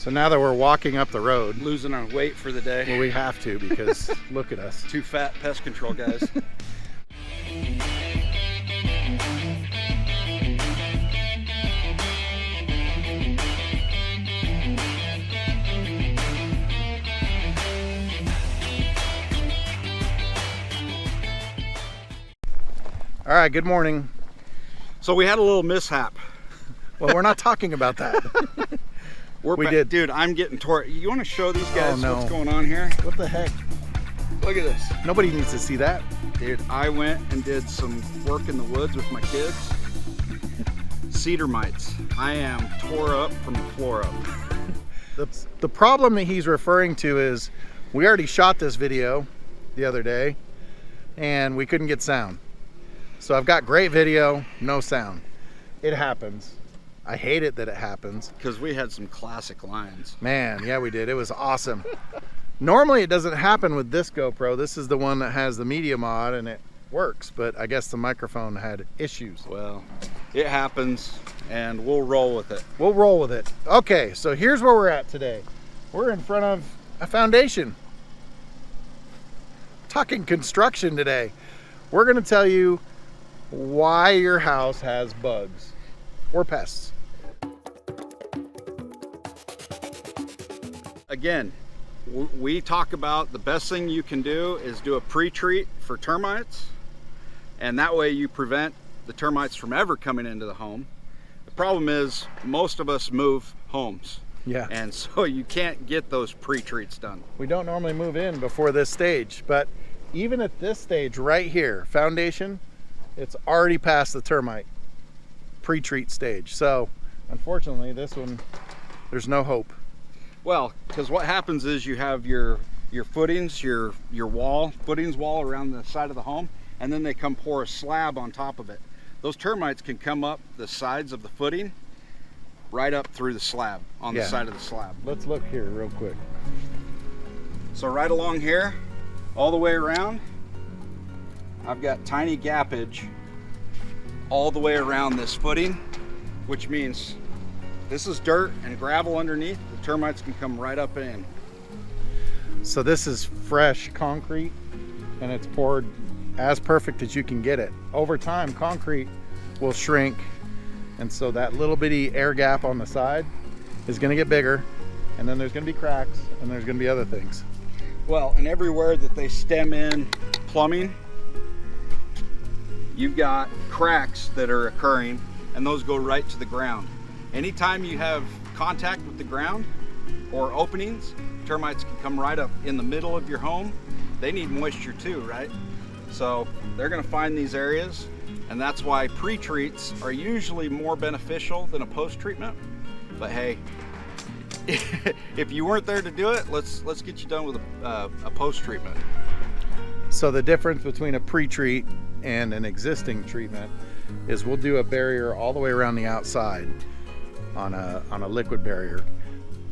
So now that we're walking up the road, Losing our weight for the day. well, we have to because look at us. Two fat pest control guys. All right, good morning. So we had a little mishap. Well, we're not talking about that. We did. Dude, I'm getting tore. You want to show these guys no. what's going on here? What the heck? Look at this. Nobody needs to see that. Dude, I went and did some work in the woods with my kids. Cedar mites. I am tore up from the floor up. The problem that he's referring to is we already shot this video the other day and we couldn't get sound. So I've got great video, no sound. It happens. I hate it that it happens. Because we had some classic lines. Man, yeah, we did. It was awesome. Normally it doesn't happen with this GoPro. This is the one that has the media mod and it works, but I guess the microphone had issues. Well, it happens and we'll roll with it. We'll roll with it. Okay, so here's where we're at today. We're in front of a foundation. Talking construction today. We're gonna tell you why your house has bugs or pests. Again, we talk about the best thing you can do is do a pre-treat for termites, and that way you prevent the termites from ever coming into the home. The problem is most of us move homes. Yeah. And so you can't get those pre-treats done. We don't normally move in before this stage, but even at this stage right here, foundation, it's already past the termite pre-treat stage. So unfortunately this one, there's no hope. Well, because what happens is you have your footings, your footings wall around the side of the home, and then they come pour a slab on top of it. Those termites can come up the sides of the footing right up through the slab, on the side of the slab. Let's look here real quick. So right along here, all the way around, I've got tiny gappage all the way around this footing, which means this is dirt and gravel underneath. The termites can come right up in. So this is fresh concrete and it's poured as perfect as you can get it. Over time, concrete will shrink, and so that little bitty air gap on the side is gonna get bigger, and then there's gonna be cracks and there's gonna be other things. Well, and everywhere that they stem in plumbing, you've got cracks that are occurring, and those go right to the ground. Anytime you have contact with the ground or openings, termites can come right up in the middle of your home. They need moisture too, right? So they're gonna find these areas, and that's why pre-treats are usually more beneficial than a post-treatment. But hey, if you weren't there to do it, let's get you done with a post-treatment. So the difference between a pre-treat and an existing treatment is we'll do a barrier all the way around the outside on a liquid barrier.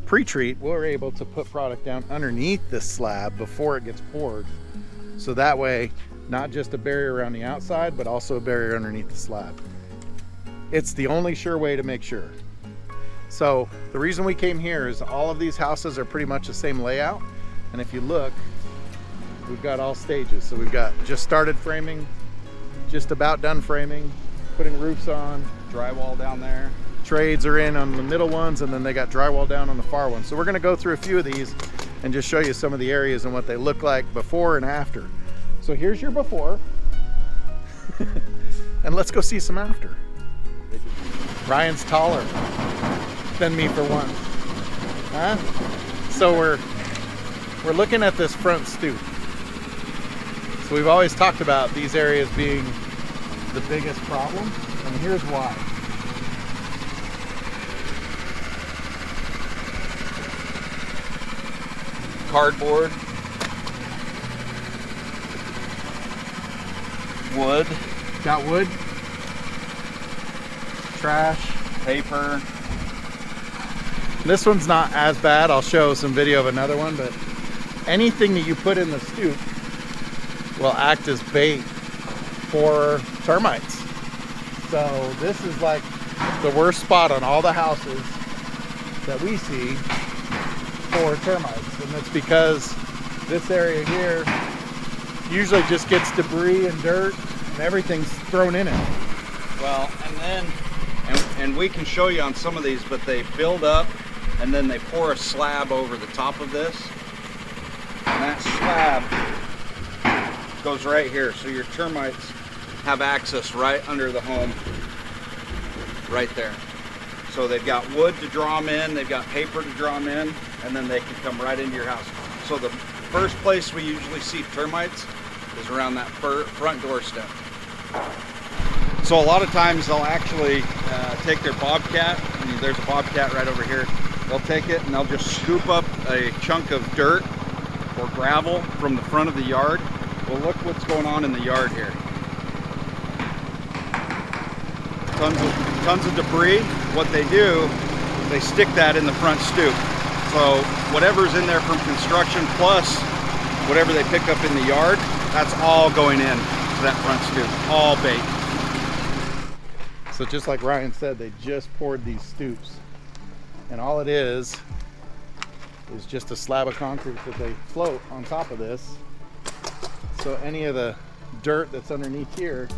Pre-treat, we're able to put product down underneath this slab before it gets poured. So that way, not just a barrier around the outside, but also a barrier underneath the slab. It's the only sure way to make sure. So the reason we came here is all of these houses are pretty much the same layout. And if you look, we've got all stages. So we've got just started framing, just about done framing, putting roofs on, Drywall down there. trades are in on the middle ones, and then they got drywall down on the far ones. So we're gonna go through a few of these and just show you some of the areas and what they look like before and after. So here's your before, and let's go see some after. Ryan's taller than me for one. Huh? So we're looking at this front stoop. So we've always talked about these areas being the biggest problem, and here's why. Cardboard, wood, Got wood, trash, paper. This one's not as bad. I'll show some video of another one, but anything that you put in the stoop will act as bait for termites. So this is like the worst spot on all the houses that we see for termites, and it's because this area here usually just gets debris and dirt and everything's thrown in it. Well, and then, and we can show you on some of these, but they build up and then they pour a slab over the top of this. And that slab goes right here. So your termites have access right under the home, right there. So they've got wood to draw them in, they've got paper to draw them in, and then they can come right into your house. So the first place we usually see termites is around that front doorstep. So a lot of times they'll actually take their bobcat, and there's a bobcat right over here. They'll take it and they'll just scoop up a chunk of dirt or gravel from the front of the yard. Well, look what's going on in the yard here. Tons of debris. What they do is they stick that in the front stoop. So whatever's in there from construction plus whatever they pick up in the yard, that's all going in to that front stoop, all bait. So just like Ryan said, they just poured these stoops, and all it is just a slab of concrete that they float on top of this. So any of the dirt that's underneath here,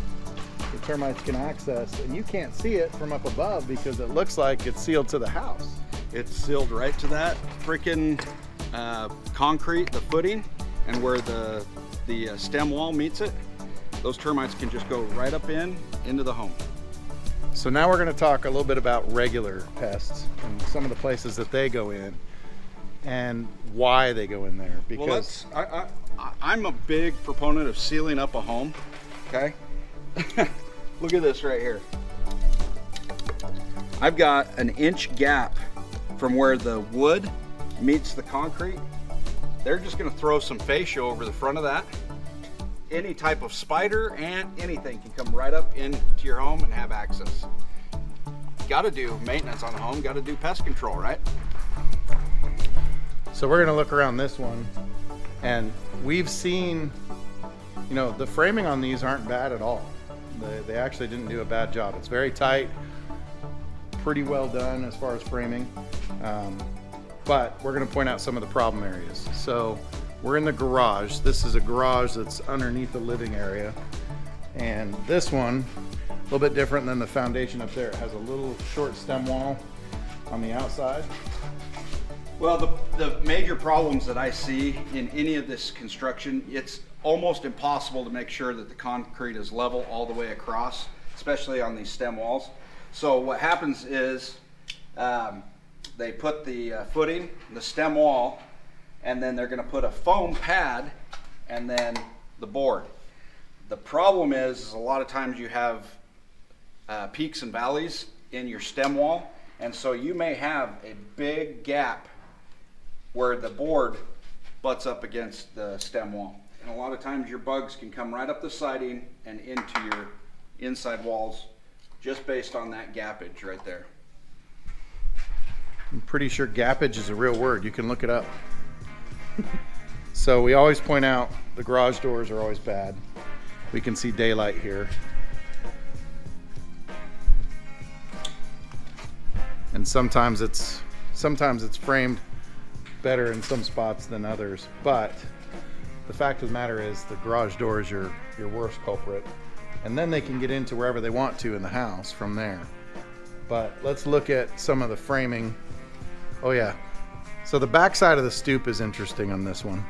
the termites can access, and you can't see it from up above because it looks like it's sealed to the house. It's sealed right to that freaking concrete, the footing, and where the stem wall meets it. Those termites can just go right up into the home. So now we're going to talk a little bit about regular pests and some of the places that they go in and why they go in there. Because I'm a big proponent of sealing up a home. Okay. Look at this right here. I've got an inch gap from where the wood meets the concrete. They're just going to throw some fascia over the front of that. Any type of spider, ant, anything can come right up into your home and have access. Got to do maintenance on the home, got to do pest control, right? So we're going to look around this one, and we've seen, you know, the framing on these aren't bad at all. They actually didn't do a bad job. It's very tight, pretty well done as far as framing. But we're going to point out some of the problem areas. So we're in the garage. This is a garage that's underneath the living area. And this one, a little bit different than the foundation up there. It has a little short stem wall on the outside. Well, the major problems that I see in any of this construction, it's almost impossible to make sure that the concrete is level all the way across, especially on these stem walls. So what happens is they put the footing, the stem wall, and then they're going to put a foam pad and then the board. The problem is a lot of times you have peaks and valleys in your stem wall, and so you may have a big gap where the board butts up against the stem wall. And a lot of times your bugs can come right up the siding and into your inside walls just based on that gappage right there. I'm pretty sure gappage is a real word. You can look it up. So we always point out the garage doors are always bad. We can see daylight here. And sometimes it's framed better in some spots than others, but the fact of the matter is the garage door is your worst culprit, and then they can get into wherever they want to in the house from there. But let's look at some of the framing. Oh yeah, so the back side of the stoop is interesting on this one.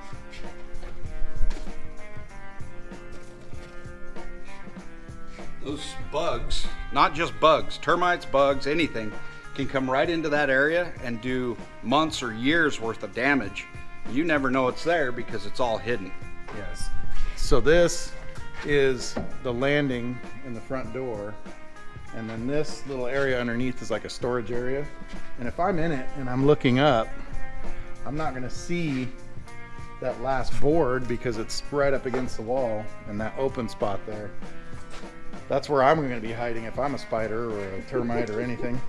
Those bugs, not just bugs, termites, bugs, anything, can come right into that area and do months or years worth of damage. You never know it's there because it's all hidden. Yes. So this is the landing in the front door, and then this little area underneath is like a storage area. And if I'm in it and I'm looking up, I'm not gonna see that last board because it's right up against the wall and that open spot there. That's where I'm gonna be hiding if I'm a spider or a termite or anything.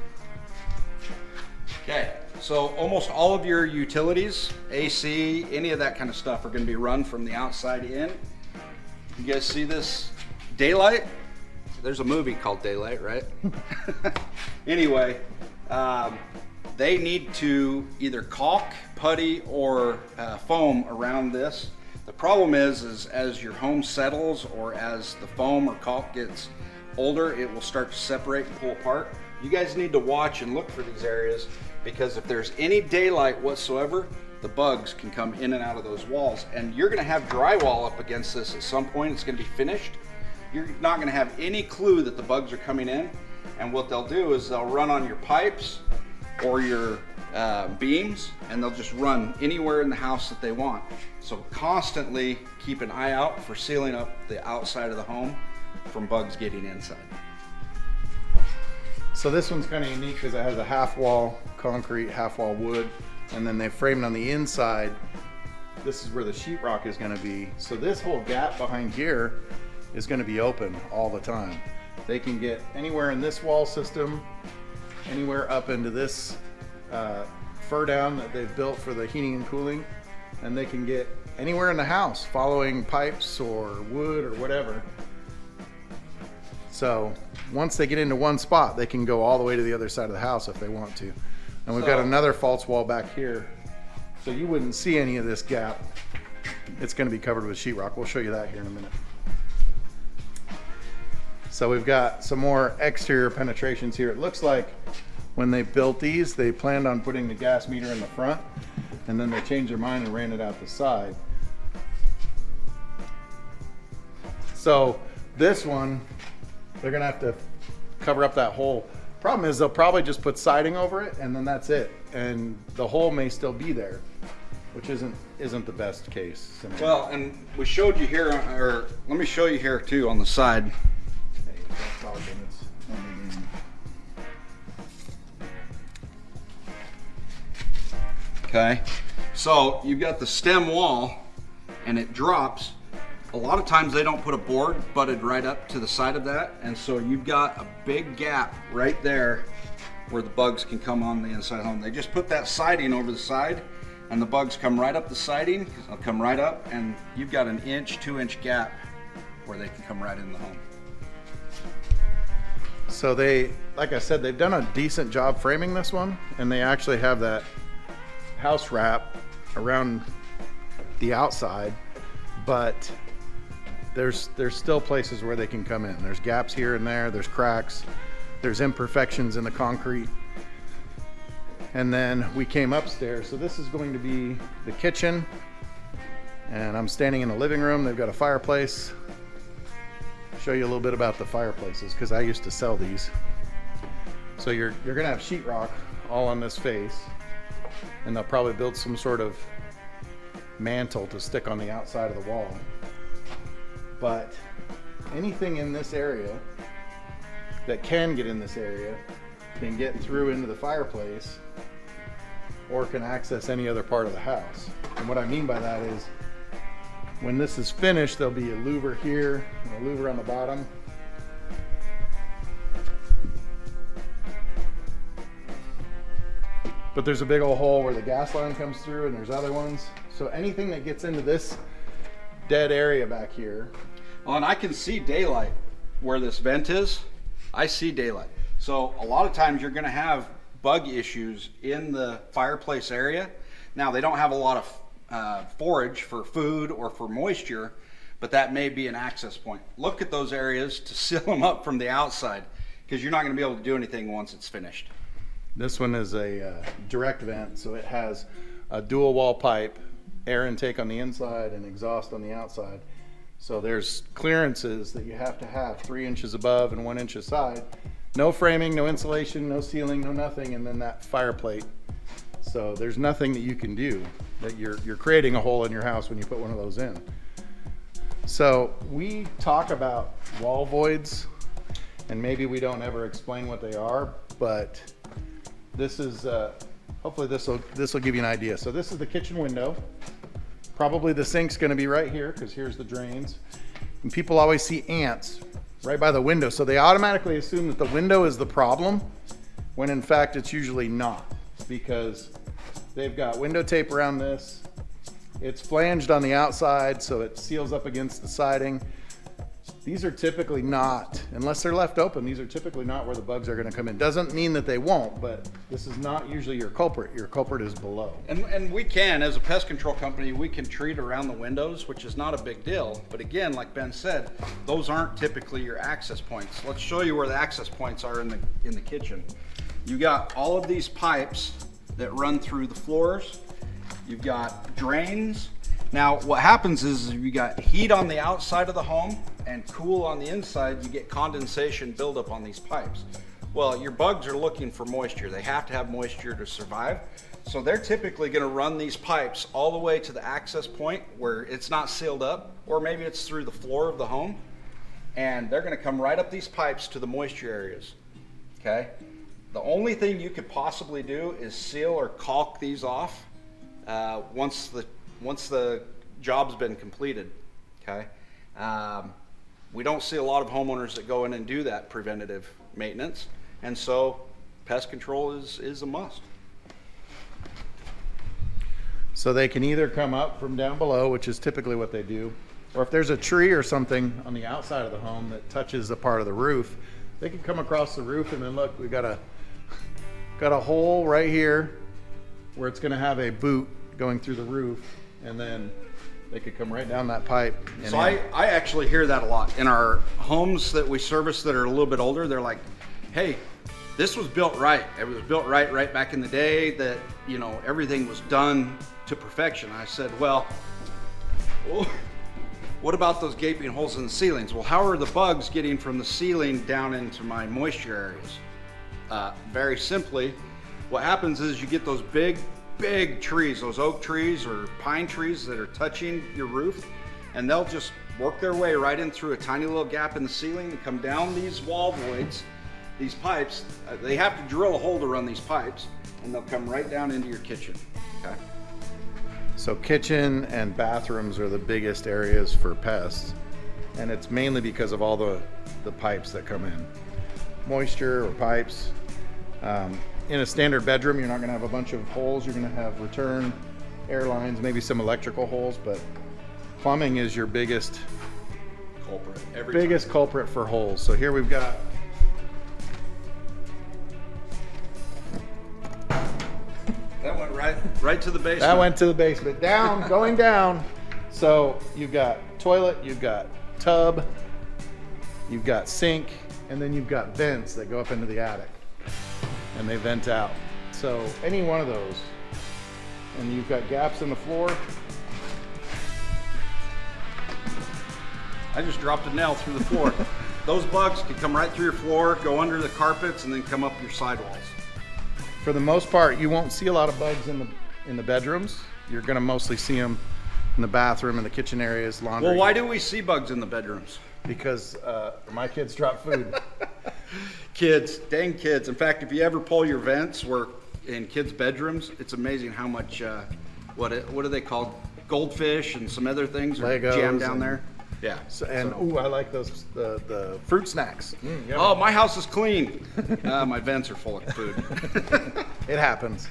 Okay, so almost all of your utilities, AC, any of that kind of stuff are going to be run from the outside in. You guys see this daylight? There's a movie called Daylight, right? Anyway, they need to either caulk, putty, or foam around this. The problem is as your home settles or as the foam or caulk gets older, it will start to separate and pull apart. You guys need to watch and look for these areas, because if there's any daylight whatsoever, the bugs can come in and out of those walls. And you're gonna have drywall up against this at some point. It's gonna be finished. You're not gonna have any clue that the bugs are coming in. And what they'll do is they'll run on your pipes or your beams, and they'll just run anywhere in the house that they want. So constantly keep an eye out for sealing up the outside of the home from bugs getting inside. So this one's kind of unique because it has a half wall concrete, half wall wood, and then they framed on the inside. This is where the sheetrock is going to be. So this whole gap behind here is going to be open all the time. They can get anywhere in this wall system, anywhere up into this fur down that they've built for the heating and cooling, and they can get anywhere in the house following pipes or wood or whatever. So once they get into one spot, they can go all the way to the other side of the house if they want to. And we've got another false wall back here, so you wouldn't see any of this gap. It's going to be covered with sheetrock. We'll show you that here in a minute. So we've got some more exterior penetrations here. It looks like when they built these, they planned on putting the gas meter in the front, and then they changed their mind and ran it out the side. So this one, they're gonna have to cover up that hole. Problem is they'll probably just put siding over it, and then that's it. And the hole may still be there, which isn't the best case scenario. Well, and we showed you here, or let me show you here too on the side. Okay, so you've got the stem wall and it drops. A lot of times they don't put a board butted right up to the side of that, and so you've got a big gap right there where the bugs can come on the inside of the home. They just put that siding over the side, and the bugs come right up the siding. They'll come right up, and you've got an 2-inch gap where they can come right in the home. So they, like I said, they've done a decent job framing this one, and they actually have that house wrap around the outside, but there's still places where they can come in. There's gaps here and there, there's cracks, there's imperfections in the concrete. And then we came upstairs. So this is going to be the kitchen, and I'm standing in the living room. They've got a fireplace. Show you a little bit about the fireplaces, because I used to sell these. So you're gonna have sheetrock all on this face, and they'll probably build some sort of mantle to stick on the outside of the wall. But anything in this area that can get in this area can get through into the fireplace or can access any other part of the house. And what I mean by that is, when this is finished, there'll be a louver here and a louver on the bottom. But there's a big old hole where the gas line comes through, and there's other ones. So anything that gets into this dead area back here. Well, and I can see daylight where this vent is. I see daylight. So a lot of times you're gonna have bug issues in the fireplace area. Now, they don't have a lot of forage for food or for moisture, but that may be an access point. Look at those areas to seal them up from the outside, because you're not gonna be able to do anything once it's finished. This one is a direct vent, so it has a dual wall pipe, air intake on the inside and exhaust on the outside. So there's clearances that you have to have 3 inches above and 1 inch aside. No framing, no insulation, no ceiling, no nothing, and then that fire plate. So there's nothing that you can do. That you're creating a hole in your house when you put one of those in. So we talk about wall voids, and maybe we don't ever explain what they are, but this is hopefully this will give you an idea. So this is the kitchen window. Probably the sink's going to be right here, because here's the drains. And people always see ants right by the window, so they automatically assume that the window is the problem, when in fact it's usually not, because they've got window tape around this. It's flanged on the outside, so it seals up against the siding. These are typically not, unless they're left open, these are typically not where the bugs are going to come in. Doesn't mean that they won't, but this is not usually your culprit. Your culprit is below. And we can, as a pest control company, we can treat around the windows, which is not a big deal. But again, like Ben said, those aren't typically your access points. Let's show you where the access points are in the kitchen. You got all of these pipes that run through the floors. You've got drains. Now, what happens is you got heat on the outside of the home and cool on the inside, you get condensation buildup on these pipes. Well, your bugs are looking for moisture. They have to have moisture to survive. So they're typically gonna run these pipes all the way to the access point where it's not sealed up, or maybe it's through the floor of the home. And they're gonna come right up these pipes to the moisture areas, okay? The only thing you could possibly do is seal or caulk these off once the job's been completed, okay? We don't see a lot of homeowners that go in and do that preventative maintenance, and so pest control is a must. So they can either come up from down below, which is typically what they do, or if there's a tree or something on the outside of the home that touches a part of the roof, they can come across the roof, and then look, we got a hole right here where it's going to have a boot going through the roof, and then they could come right down that pipe. And so I actually hear that a lot in our homes that we service that are a little bit older. They're like, hey, this was built right. It was built right back in the day that, you know, everything was done to perfection. I said, well, what about those gaping holes in the ceilings? Well, how are the bugs getting from the ceiling down into my moisture areas? Very simply, what happens is you get those big trees, those oak trees or pine trees that are touching your roof, and they'll just work their way right in through a tiny little gap in the ceiling and come down these wall voids, these pipes. They have to drill a hole to run these pipes, and they'll come right down into your kitchen, okay? So kitchen and bathrooms are the biggest areas for pests, and it's mainly because of all the pipes that come in. Moisture or pipes. In a standard bedroom, you're not going to have a bunch of holes. You're going to have return air lines, maybe some electrical holes, but plumbing is your biggest culprit. Culprit for holes. So here we've got that went right to the basement. That went to the basement. Down, going down. So you've got toilet, you've got tub, you've got sink, and then you've got vents that go up into the attic. And they vent out. So any one of those, and you've got gaps in the floor. I just dropped a nail through the floor. Those bugs can come right through your floor, go under the carpets, and then come up your sidewalls. For the most part, you won't see a lot of bugs in the bedrooms. You're going to mostly see them in the bathroom and the kitchen areas, laundry. Well, why do we see bugs in the bedrooms? Because my kids drop food. Kids, dang kids. In fact, if you ever pull your vents where in kids' bedrooms, it's amazing how much, what are they called? Goldfish and some other things are Legos jammed down there. Yeah. So, I like those, the fruit snacks. Oh, my house is clean. My vents are full of food. It happens.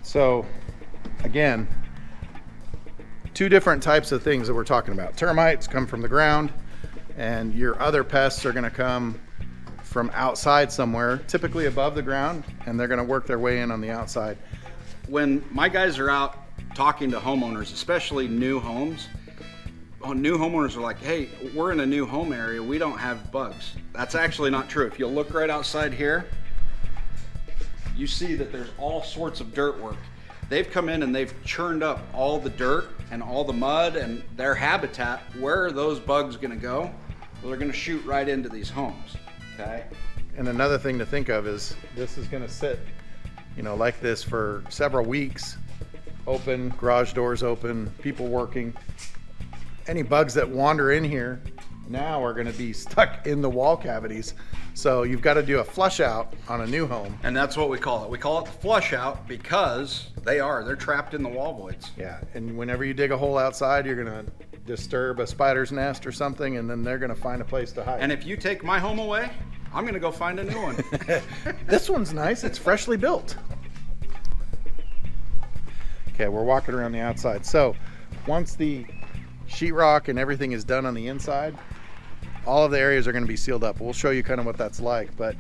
So, again, two different types of things that we're talking about. Termites come from the ground, and your other pests are going to come from outside somewhere, typically above the ground, and they're going to work their way in on the outside. When my guys are out talking to homeowners, especially new homes, new homeowners are like, hey, we're in a new home area, we don't have bugs. That's actually not true. If you look right outside here, you see that there's all sorts of dirt work. They've come in and they've churned up all the dirt and all the mud and their habitat. Where are those bugs going to go? Well, they're going to shoot right into these homes, okay? And another thing to think of is this is going to sit, like this for several weeks. Open, garage doors open, people working. Any bugs that wander in here now are going to be stuck in the wall cavities. So you've got to do a flush out on a new home. And that's what we call it. We call it the flush out because they're trapped in the wall voids. Yeah, and whenever you dig a hole outside, you're going to disturb a spider's nest or something, and then they're going to find a place to hide. And if you take my home away, I'm going to go find a new one. This one's nice. It's freshly built. Okay, we're walking around the outside. So once the sheetrock and everything is done on the inside, all of the areas are going to be sealed up. We'll show you kind of what that's like, but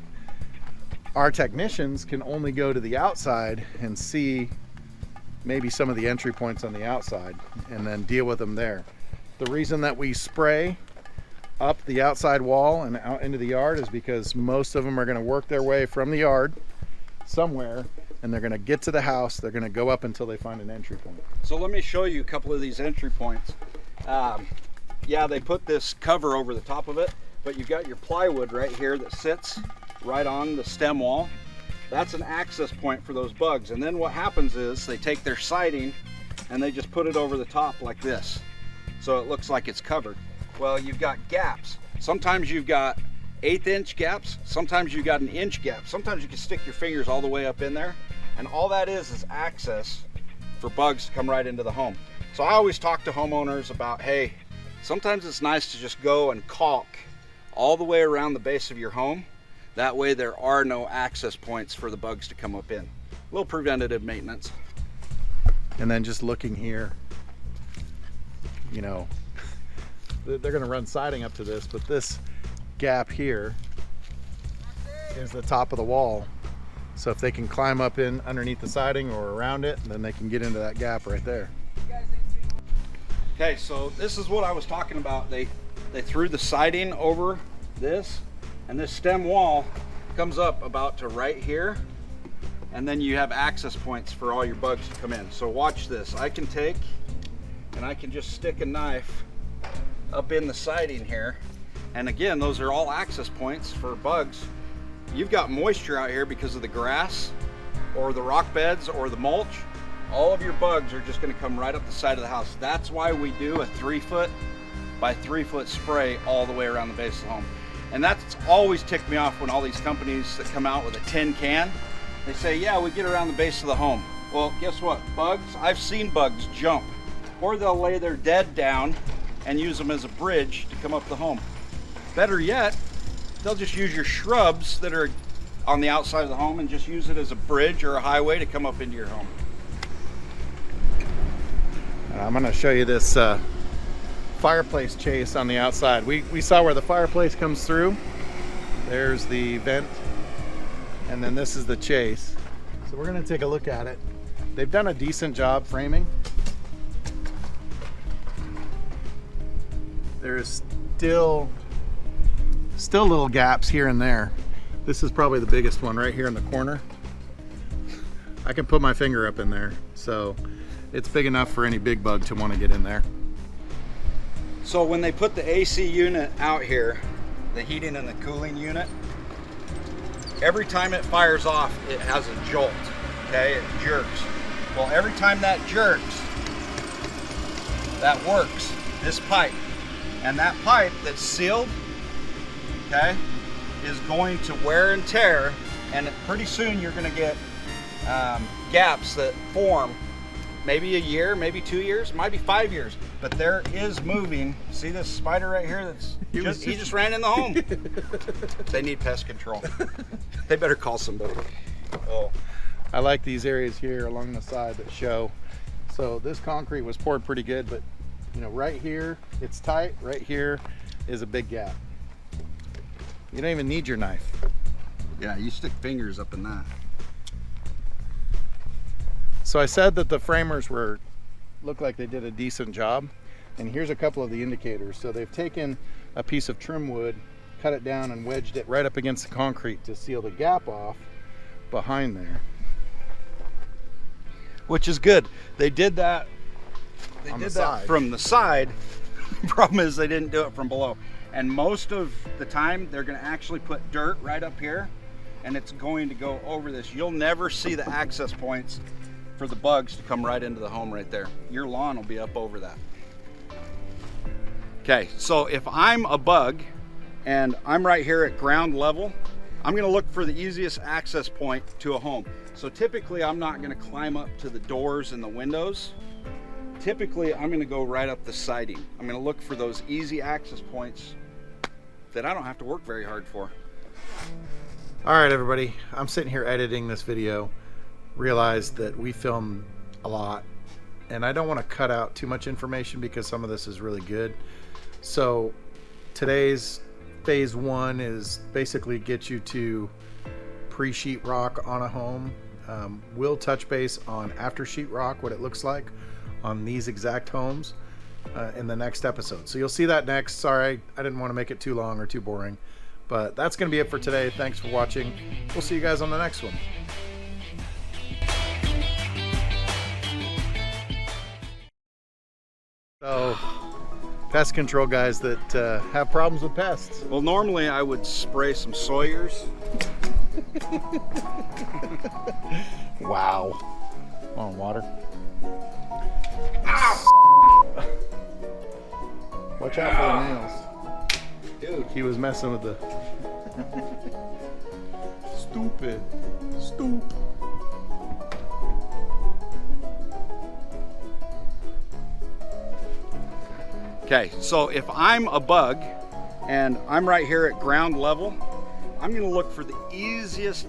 our technicians can only go to the outside and see maybe some of the entry points on the outside and then deal with them there. The reason that we spray up the outside wall and out into the yard is because most of them are going to work their way from the yard somewhere, and they're going to get to the house. They're going to go up until they find an entry point. So let me show you a couple of these entry points. Yeah, they put this cover over the top of it, but you've got your plywood right here that sits right on the stem wall. That's an access point for those bugs. And then what happens is they take their siding and they just put it over the top like this, so it looks like it's covered. Well, you've got gaps. Sometimes you've got 1/8 inch gaps, sometimes you've got an inch gap, sometimes you can stick your fingers all the way up in there, and all that is access for bugs to come right into the home. So I always talk to homeowners about, hey, sometimes it's nice to just go and caulk all the way around the base of your home. That way there are no access points for the bugs to come up in. A little preventative maintenance. And then just looking here, you know, they're going to run siding up to this, but this gap here is the top of the wall. So if they can climb up in underneath the siding or around it, then they can get into that gap right there. Okay, so this is what I was talking about. They threw the siding over this, and this stem wall comes up about to right here, and then you have access points for all your bugs to come in. So watch this. I can take and I can just stick a knife up in the siding here, and again, those are all access points for bugs. You've got moisture out here because of the grass or the rock beds or the mulch. All of your bugs are just going to come right up the side of the house. That's why we do a 3-foot by 3-foot spray all the way around the base of the home. And that's always ticked me off when all these companies that come out with a tin can, they say, yeah, we get around the base of the home. Well, guess what? Bugs, I've seen bugs jump, or they'll lay their dead down and use them as a bridge to come up the home. Better yet, they'll just use your shrubs that are on the outside of the home and just use it as a bridge or a highway to come up into your home. I'm going to show you this fireplace chase on the outside. We saw where the fireplace comes through. There's the vent, and then this is the chase. So we're going to take a look at it. They've done a decent job framing. There's still little gaps here and there. This is probably the biggest one right here in the corner. I can put my finger up in there, so it's big enough for any big bug to want to get in there. So when they put the AC unit out here, the heating and the cooling unit, every time it fires off, it has a jolt, okay? It jerks. Well, every time that jerks, that works, this pipe. And that pipe that's sealed, okay, is going to wear and tear, and pretty soon you're going to get gaps that form. Maybe a year, maybe 2 years, might be 5 years, but there is moving. See this spider right here? That's he just ran in the home. They need pest control. They better call somebody. Oh, I like these areas here along the side that show. So this concrete was poured pretty good, but you know, right here it's tight. Right here is a big gap. You don't even need your knife. yeah, you stick fingers up in that. So I said that the framers looked like they did a decent job, and here's a couple of the indicators. So they've taken a piece of trim wood, cut it down, and wedged it right up against the concrete to seal the gap off behind there. Which is good. They did that. They On did the that side. from the side. The problem is they didn't do it from below. And most of the time, they're going to actually put dirt right up here, and it's going to go over this. You'll never see the access points for the bugs to come right into the home right there. Your lawn will be up over that. Okay, so if I'm a bug and I'm right here at ground level, I'm gonna look for the easiest access point to a home. So typically I'm not gonna climb up to the doors and the windows. Typically I'm gonna go right up the siding. I'm gonna look for those easy access points that I don't have to work very hard for. All right, everybody, I'm sitting here editing this video. Realized that we filmed a lot and I don't want to cut out too much information because some of this is really good. So today's phase 1 is basically get you to pre-sheetrock on a home. We'll touch base on after sheetrock, what it looks like on these exact homes in the next episode. So you'll see that next. Sorry, I didn't want to make it too long or too boring, but that's going to be it for today. Thanks for watching. We'll see you guys on the next one. So, pest control guys that have problems with pests. Well, normally I would spray some Sawyers. Wow. On water. Ow! Watch out for the nails. Dude. He was messing with the... Stupid. Stoop. Okay, so if I'm a bug and I'm right here at ground level, I'm gonna look for the easiest